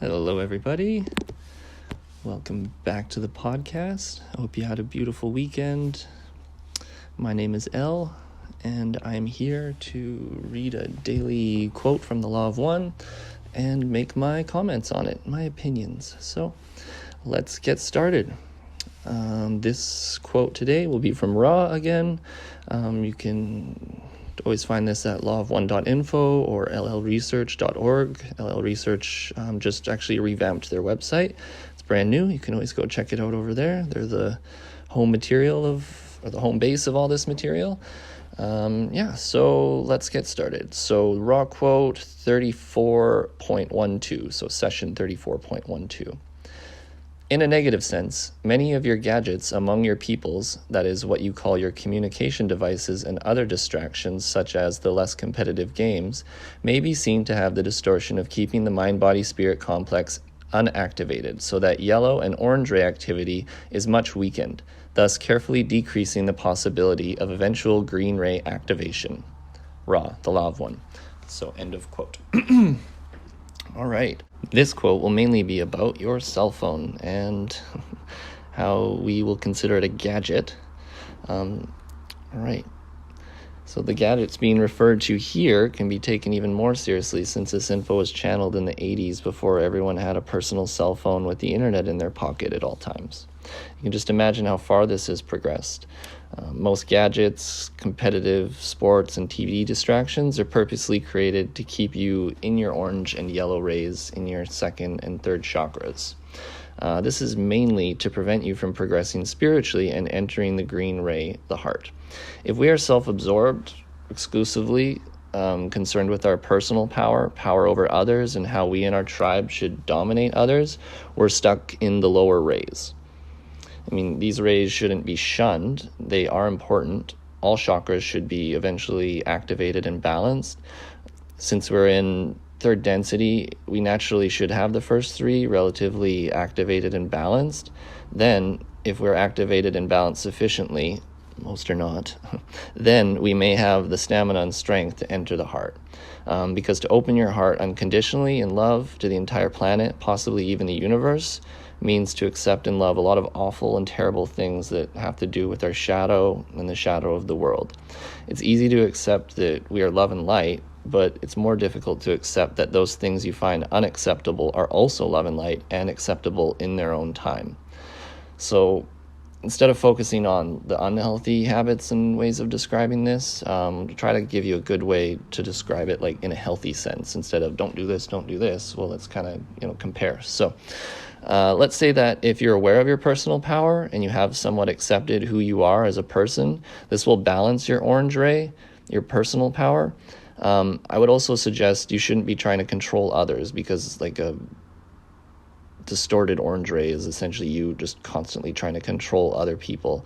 Hello, everybody. Welcome back to the podcast. I hope you had a beautiful weekend. My name is Elle, and I'm here to read a daily quote from the Law of One and make my comments on it, my opinions. So let's get started. This quote today will be from Ra again. You can always find this at lawofone.info or llresearch.org. LL Research just actually revamped their website. It's brand new. You can always go check it out over there. They're the home the home base of all this material. So let's get started. So Raw quote 34.12, so session 34.12. In a negative sense, many of your gadgets among your peoples, that is what you call your communication devices and other distractions such as the less competitive games, may be seen to have the distortion of keeping the mind-body-spirit complex unactivated so that yellow and orange ray activity is much weakened, thus carefully decreasing the possibility of eventual green ray activation. Ra, the Law of One. So end of quote. All right. This quote will mainly be about your cell phone and how we will consider it a gadget. All right. So the gadgets being referred to here can be taken even more seriously since this info was channeled in the 80s before everyone had a personal cell phone with the internet in their pocket at all times. You can just imagine how far this has progressed. Most gadgets, competitive sports, and TV distractions are purposely created to keep you in your orange and yellow rays in your second and third chakras. This is mainly to prevent you from progressing spiritually and entering the green ray, the heart. If we are self-absorbed, exclusively concerned with our personal power over others, and how we in our tribe should dominate others, we're stuck in the lower rays. I mean, these rays shouldn't be shunned. They are important. All chakras should be eventually activated and balanced. Since we're in third density, we naturally should have the first three relatively activated and balanced. Then, if we're activated and balanced sufficiently, most are not, then we may have the stamina and strength to enter the heart. Because to open your heart unconditionally in love to the entire planet, possibly even the universe, means to accept and love a lot of awful and terrible things that have to do with our shadow and the shadow of the world. It's easy to accept that we are love and light, but it's more difficult to accept that those things you find unacceptable are also love and light and acceptable in their own time. So instead of focusing on the unhealthy habits and ways of describing this, try to give you a good way to describe it, like in a healthy sense, instead of don't do this. Well, let's kind of, compare. So let's say that if you're aware of your personal power and you have somewhat accepted who you are as a person, this will balance your orange ray, your personal power. I would also suggest you shouldn't be trying to control others, because like a distorted orange ray is essentially you just constantly trying to control other people.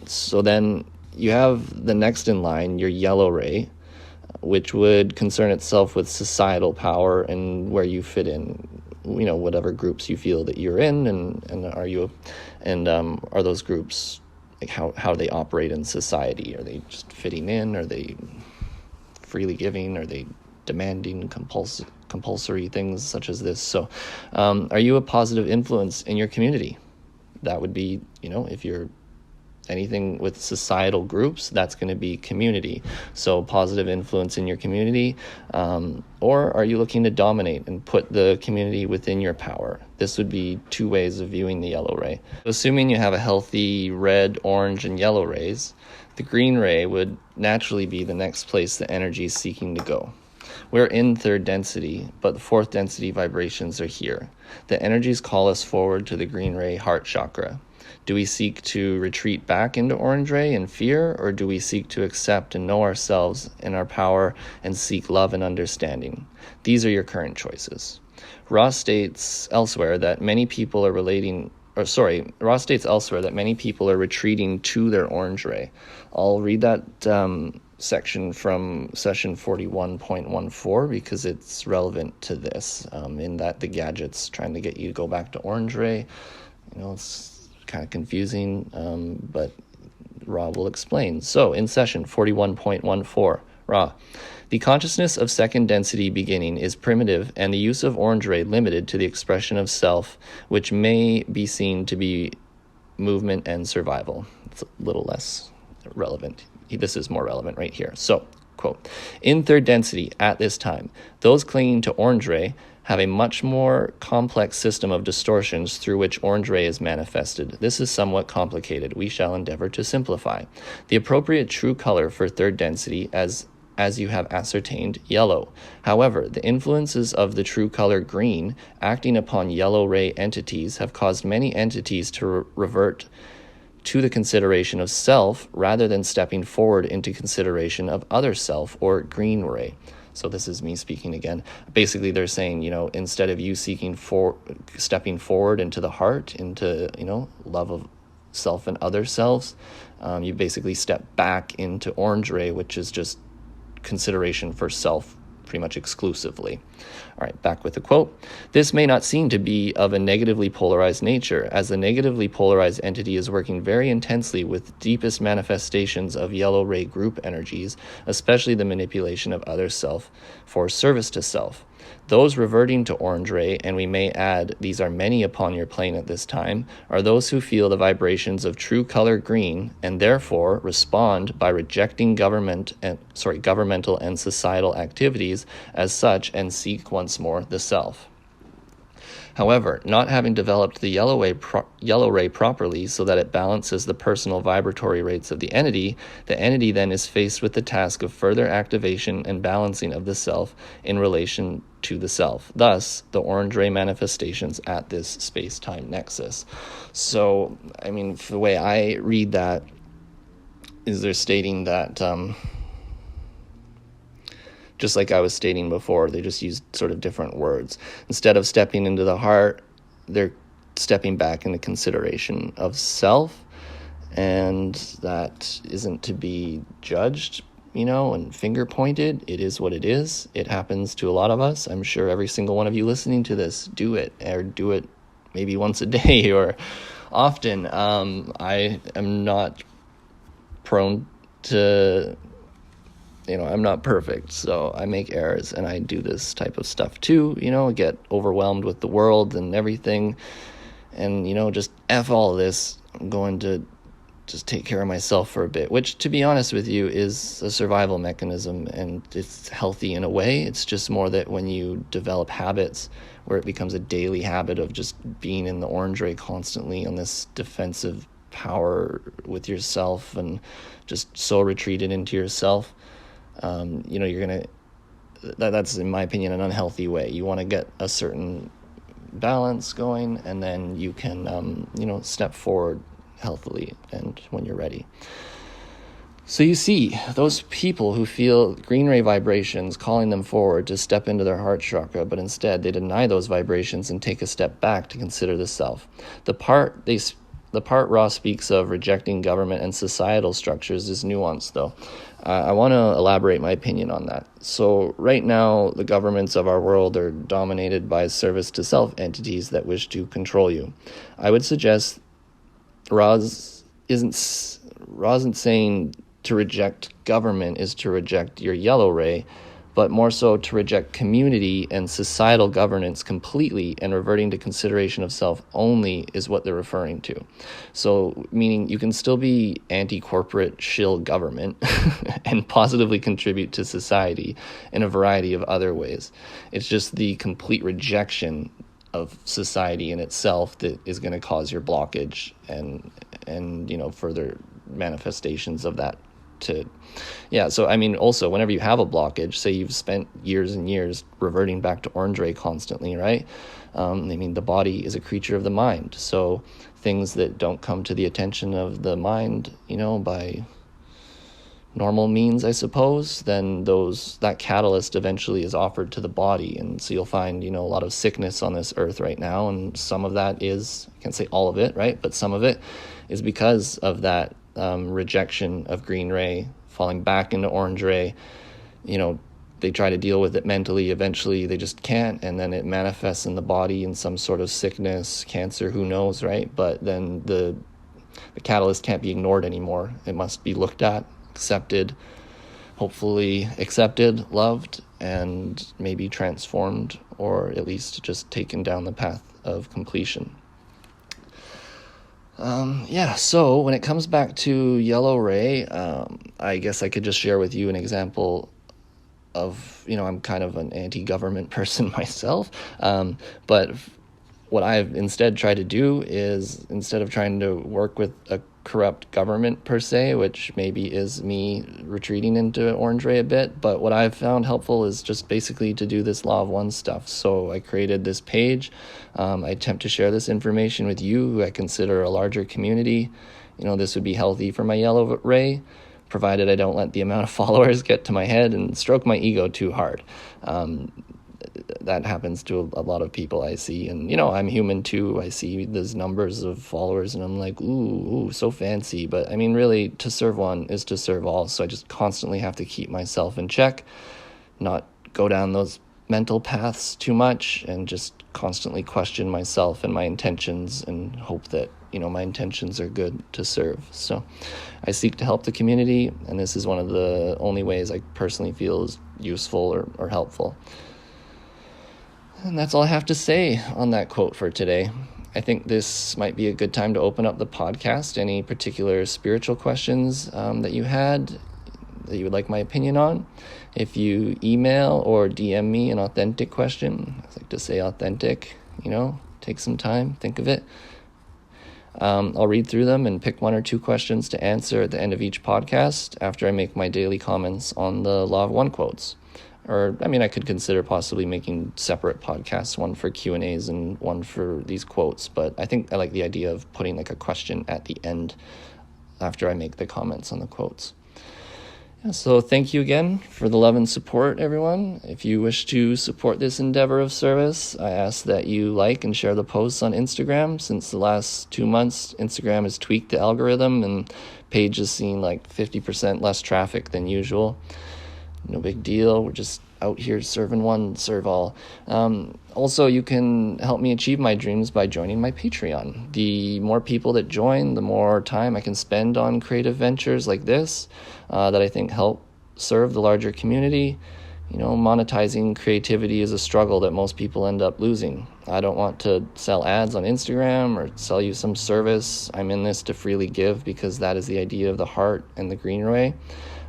So then you have the next in line, your yellow ray, which would concern itself with societal power and where you fit in, whatever groups you feel that you're in, and are those groups, like how they operate in society? Are they just fitting in? Are they freely giving? Are they demanding compulsory things such as this? So are you a positive influence in your community? That would be, if you're anything with societal groups, that's going to be community. So positive influence in your community. Or are you looking to dominate and put the community within your power? This would be two ways of viewing the yellow ray. Assuming you have a healthy red, orange, and yellow rays, the green ray would naturally be the next place the energy is seeking to go. We're in third density, but the fourth density vibrations are here. The energies call us forward to the green ray heart chakra. Do we seek to retreat back into orange ray in fear, or do we seek to accept and know ourselves and our power and seek love and understanding? These are your current choices. Ross states elsewhere that many people are retreating to their orange ray. I'll read that section from session 41.14 because it's relevant to this, in that the gadget's trying to get you to go back to orange ray. It's kind of confusing, but Rob will explain. So in session 41.14, Ra. The consciousness of second density beginning is primitive, and the use of orange ray limited to the expression of self, which may be seen to be movement and survival. It's a little less relevant. This is more relevant right here. So, quote, in third density at this time, those clinging to orange ray have a much more complex system of distortions through which orange ray is manifested. This is somewhat complicated. We shall endeavor to simplify. The appropriate true color for third density, as you have ascertained, yellow. However, the influences of the true color green acting upon yellow ray entities have caused many entities to revert to the consideration of self rather than stepping forward into consideration of other self or green ray. So this is me speaking again. Basically, they're saying, instead of you stepping forward into the heart, into, love of self and other selves, you basically step back into orange ray, which is just consideration for self pretty much exclusively. All right, back with the quote. This may not seem to be of a negatively polarized nature, as the negatively polarized entity is working very intensely with deepest manifestations of yellow ray group energies, especially the manipulation of other self for service to self. Those reverting to orange ray, and we may add, these are many upon your plane at this time, are those who feel the vibrations of true color green and therefore respond by rejecting governmental and societal activities as such and seek once more the self. However, not having developed the yellow ray properly so that it balances the personal vibratory rates of the entity then is faced with the task of further activation and balancing of the self in relation to the self. Thus, the orange ray manifestations at this space-time nexus. So, the way I read that is they're stating that just like I was stating before, they just used sort of different words. Instead of stepping into the heart, they're stepping back into consideration of self, and that isn't to be judged, and finger pointed. It is what it is. It happens to a lot of us. I'm sure every single one of you listening to this do it maybe once a day or often. I am not prone to... I'm not perfect, so I make errors, and I do this type of stuff too, I get overwhelmed with the world and everything, and, just F all of this, I'm going to just take care of myself for a bit, which, to be honest with you, is a survival mechanism, and it's healthy in a way. It's just more that when you develop habits where it becomes a daily habit of just being in the orange ray constantly on this defensive power with yourself and just so retreated into yourself, you're going to, that's in my opinion, an unhealthy way. You want to get a certain balance going, and then you can, step forward healthily and when you're ready. So you see, those people who feel green ray vibrations calling them forward to step into their heart chakra, but instead they deny those vibrations and take a step back to consider the self. The part Ra speaks of rejecting government and societal structures is nuanced, though. I want to elaborate my opinion on that. So right now, the governments of our world are dominated by service-to-self entities that wish to control you. I would suggest Ra isn't saying to reject government is to reject your yellow ray, but more so to reject community and societal governance completely and reverting to consideration of self only is what they're referring to. So, meaning you can still be anti-corporate shill government and positively contribute to society in a variety of other ways. It's just the complete rejection of society in itself that is going to cause your blockage and further manifestations of that. So also whenever you have a blockage, say you've spent years and years reverting back to orange ray constantly, right? The body is a creature of the mind, so things that don't come to the attention of the mind, by normal means, I suppose, then that catalyst eventually is offered to the body, and so you'll find a lot of sickness on this earth right now, and some of that is, I can't say all of it, right, but some of it is because of that rejection of green ray, falling back into orange ray. They try to deal with it mentally, eventually they just can't, and then it manifests in the body in some sort of sickness, cancer, who knows, right? But then the catalyst can't be ignored anymore. It must be looked at, accepted, hopefully accepted, loved, and maybe transformed, or at least just taken down the path of completion. So when it comes back to yellow ray, I guess I could just share with you an example of, I'm kind of an anti-government person myself, but what I've instead tried to do is, instead of trying to work with a corrupt government per se, which maybe is me retreating into orange ray a bit, but what I've found helpful is just basically to do this law of one stuff. So I created this page. I attempt to share this information with you, who I consider a larger community. This would be healthy for my yellow ray, provided I don't let the amount of followers get to my head and stroke my ego too hard. That happens to a lot of people I see, and I'm human too. I see those numbers of followers and I'm like, ooh, so fancy. But I mean, really, to serve one is to serve all. So I just constantly have to keep myself in check, not go down those mental paths too much, and just constantly question myself and my intentions, and hope that my intentions are good to serve. So I seek to help the community, and this is one of the only ways I personally feel is useful or helpful. And that's all I have to say on that quote for today. I think this might be a good time to open up the podcast. Any particular spiritual questions that you had that you would like my opinion on? If you email or DM me an authentic question, I like to say authentic, take some time, think of it. I'll read through them and pick one or two questions to answer at the end of each podcast after I make my daily comments on the Law of One quotes. Or, I could consider possibly making separate podcasts, one for Q&As and one for these quotes. But I think I like the idea of putting like a question at the end after I make the comments on the quotes. So thank you again for the love and support, everyone. If you wish to support this endeavor of service, I ask that you like and share the posts on Instagram. Since the last 2 months, Instagram has tweaked the algorithm and page has seen like 50% less traffic than usual. No big deal. We're just out here serving one, serve all. Also, you can help me achieve my dreams by joining my Patreon. The more people that join, the more time I can spend on creative ventures like this that I think help serve the larger community. Monetizing creativity is a struggle that most people end up losing. I don't want to sell ads on Instagram or sell you some service. I'm in this to freely give, because that is the idea of the heart and the green ray.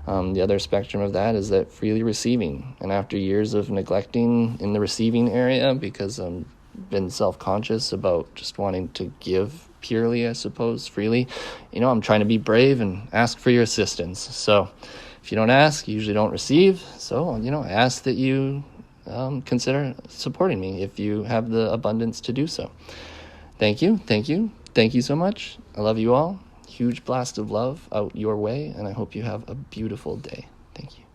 The other spectrum of that is that freely receiving. And after years of neglecting in the receiving area, because I've been self-conscious about just wanting to give purely, I suppose, freely, I'm trying to be brave and ask for your assistance. So if you don't ask, you usually don't receive. So, I ask that you consider supporting me if you have the abundance to do so. Thank you so much. I love you all. Huge blast of love out your way, and I hope you have a beautiful day. Thank you.